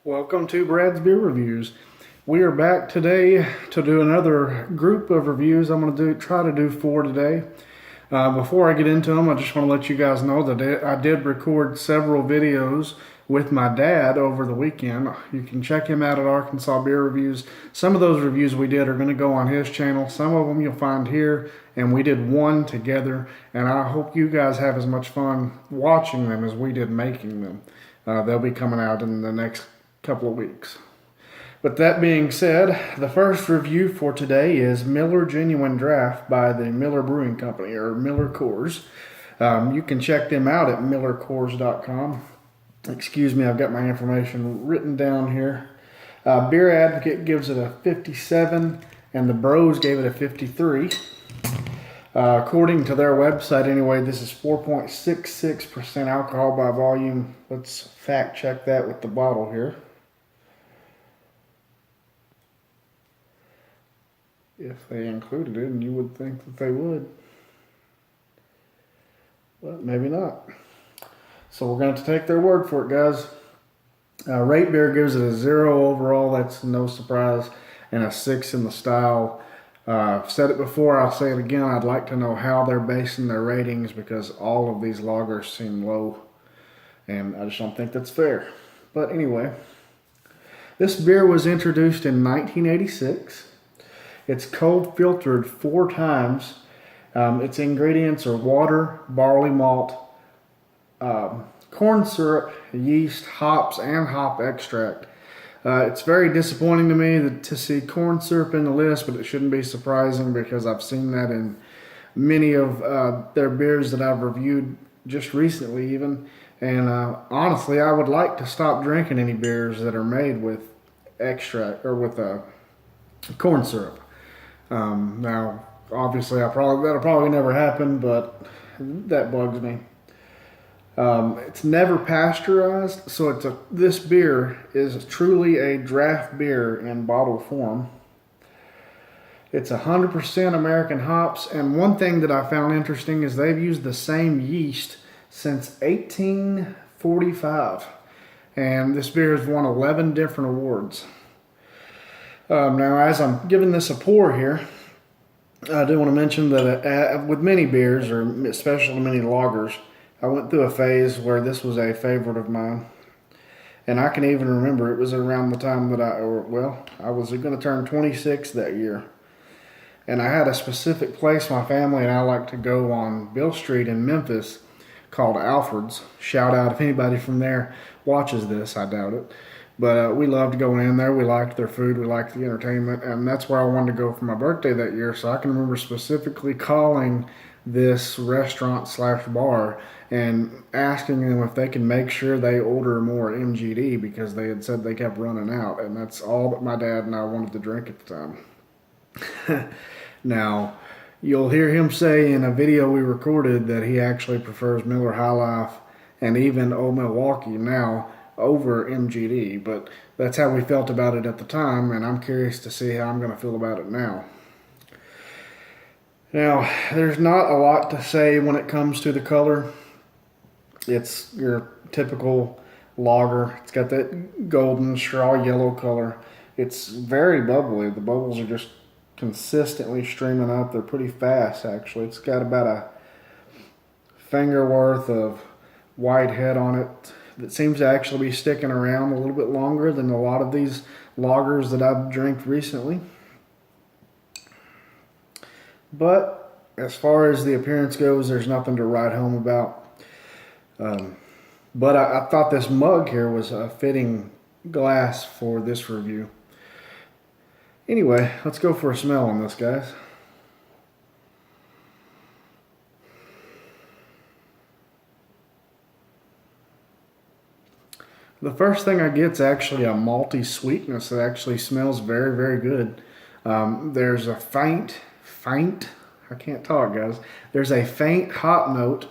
Welcome to Brad's Beer Reviews. We are back today to do another group of reviews. I'm going to try to do 4 today. Before I get into them, I just want to let you guys know that I did record several videos with my dad over the weekend. You can check him out at Arkansas Beer Reviews. Some of those reviews we did are going to go on his channel. Some of them you'll find here, and we did one together. And I hope you guys have as much fun watching them as we did making them. They'll be coming out in the next couple of weeks. But that being said, the first review for today is Miller Genuine Draft by the Miller Brewing Company, or Miller Coors. You can check them out at millercoors.com. Excuse me, I've got my information written down here. Beer Advocate gives it a 57, and the Bros gave it a 53. According to their website anyway, this is 4.66% alcohol by volume. Let's fact check that with the bottle here. If they included it, and you would think that they would. But maybe not. So we're going to take their word for it, guys. Rate Beer gives it a 0 overall. That's no surprise. And a 6 in the style. I've said it before, I'll say it again. I'd like to know how they're basing their ratings because all of these lagers seem low. And I just don't think that's fair. But anyway, this beer was introduced in 1986. It's cold filtered 4 times. Its ingredients are water, barley malt, corn syrup, yeast, hops, and hop extract. It's very disappointing to me to see corn syrup in the list, but it shouldn't be surprising because I've seen that in many of their beers that I've reviewed just recently even. And honestly, I would like to stop drinking any beers that are made with extract or with corn syrup. Now, obviously, that'll probably never happen, but that bugs me. It's never pasteurized, so this beer is truly a draft beer in bottle form. It's 100% American hops, and one thing that I found interesting is they've used the same yeast since 1845, and this beer has won 11 different awards. Now, as I'm giving this a pour here, I do want to mention that with many beers, or especially many lagers, I went through a phase where this was a favorite of mine. And I can even remember it was around the time that I was going to turn 26 that year. And I had a specific place my family and I like to go on Bill Street in Memphis called Alfred's. Shout out if anybody from there watches this, I doubt it. But we loved going in there. We liked their food. We liked the entertainment. And that's where I wanted to go for my birthday that year. So I can remember specifically calling this restaurant / bar and asking them if they can make sure they order more MGD because they had said they kept running out. And that's all that my dad and I wanted to drink at the time. Now, you'll hear him say in a video we recorded that he actually prefers Miller High Life and even Old Milwaukee now over MGD, but that's how we felt about it at the time, and I'm curious to see how I'm going to feel about it now. Now, there's not a lot to say when it comes to the color. It's your typical lager. It's got that golden straw yellow color. It's very bubbly. The bubbles are just consistently streaming up. They're pretty fast, actually. It's got about a finger worth of white head on it that seems to actually be sticking around a little bit longer than a lot of these lagers that I've drank recently. But as far as the appearance goes, there's nothing to write home about. But I thought this mug here was a fitting glass for this review. Anyway, let's go for a smell on this, guys. The first thing I get is actually a malty sweetness that actually smells very, very good. There's a faint, I can't talk, guys. There's a faint hop note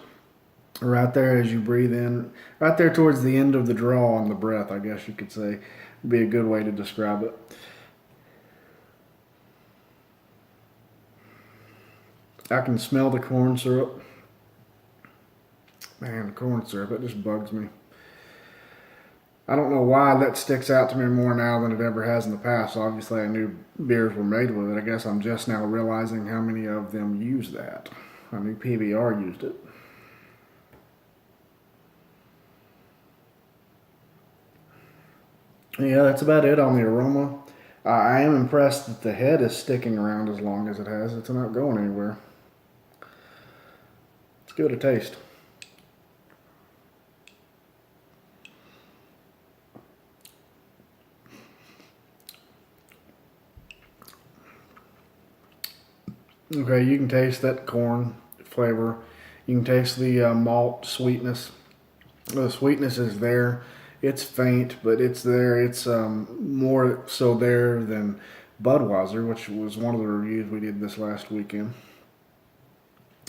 right there as you breathe in, right there towards the end of the draw on the breath, I guess you could say. Would be a good way to describe it. I can smell the corn syrup. Man, the corn syrup, it just bugs me. I don't know why that sticks out to me more now than it ever has in the past. Obviously, I knew beers were made with it. I guess I'm just now realizing how many of them use that. I knew PBR used it. Yeah, that's about it on the aroma. I am impressed that the head is sticking around as long as it has. It's not going anywhere. It's good to taste. Okay, you can taste that corn flavor. You can taste the malt sweetness. The sweetness is there. It's faint, but it's there. It's more so there than Budweiser, which was one of the reviews we did this last weekend.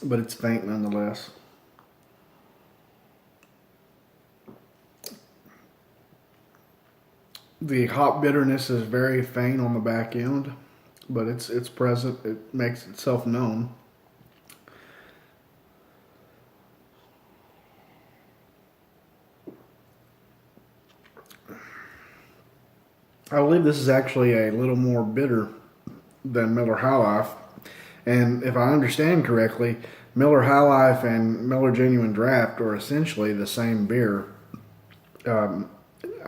But it's faint nonetheless. The hop bitterness is very faint on the back end, but it's present. It makes itself known. I believe this is actually a little more bitter than Miller High Life. And if I understand correctly, Miller High Life and Miller Genuine Draft are essentially the same beer. I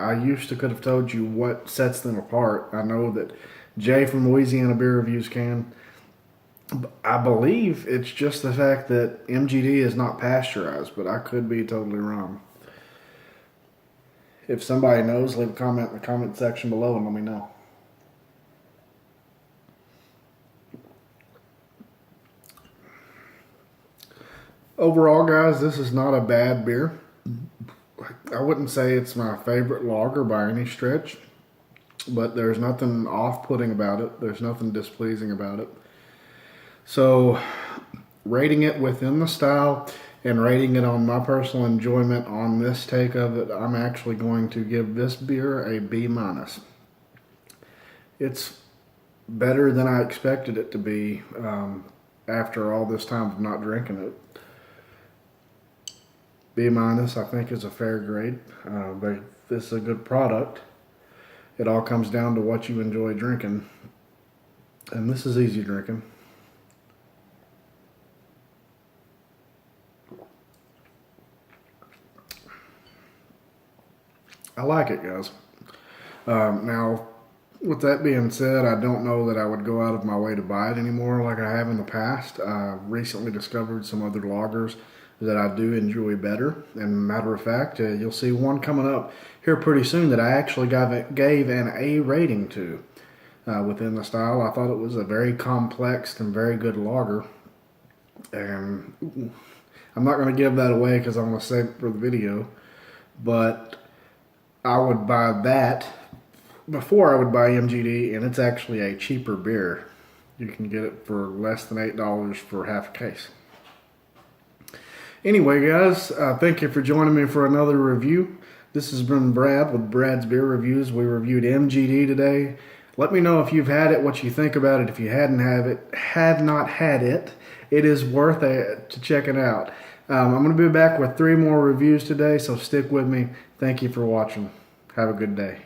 could have told you what sets them apart. I know that Jay from Louisiana Beer Reviews can. I believe it's just the fact that MGD is not pasteurized, but I could be totally wrong. If somebody knows, leave a comment in the comment section below and let me know. Overall, guys, this is not a bad beer. I wouldn't say it's my favorite lager by any stretch, but there's nothing off-putting about it. There's nothing displeasing about it. So, rating it within the style and rating it on my personal enjoyment on this take of it, I'm actually going to give this beer a B-. It's better than I expected it to be after all this time of not drinking it. B-, I think, is a fair grade. But this is a good product. It all comes down to what you enjoy drinking. And this is easy drinking. I like it, guys. Now, with that being said, I don't know that I would go out of my way to buy it anymore like I have in the past. I recently discovered some other lagers that I do enjoy better. And matter of fact, you'll see one coming up here pretty soon that I actually gave an A rating to within the style. I thought it was a very complex and very good lager. And I'm not going to give that away because I'm going to save it for the video. But I would buy that before I would buy MGD, and it's actually a cheaper beer. You can get it for less than $8 for half a case. Anyway, guys, thank you for joining me for another review. This has been Brad with Brad's Beer Reviews. We reviewed MGD today. Let me know if you've had it, what you think about it. If you have not had it, it is worth it to check it out. I'm going to be back with 3 more reviews today, so stick with me. Thank you for watching. Have a good day.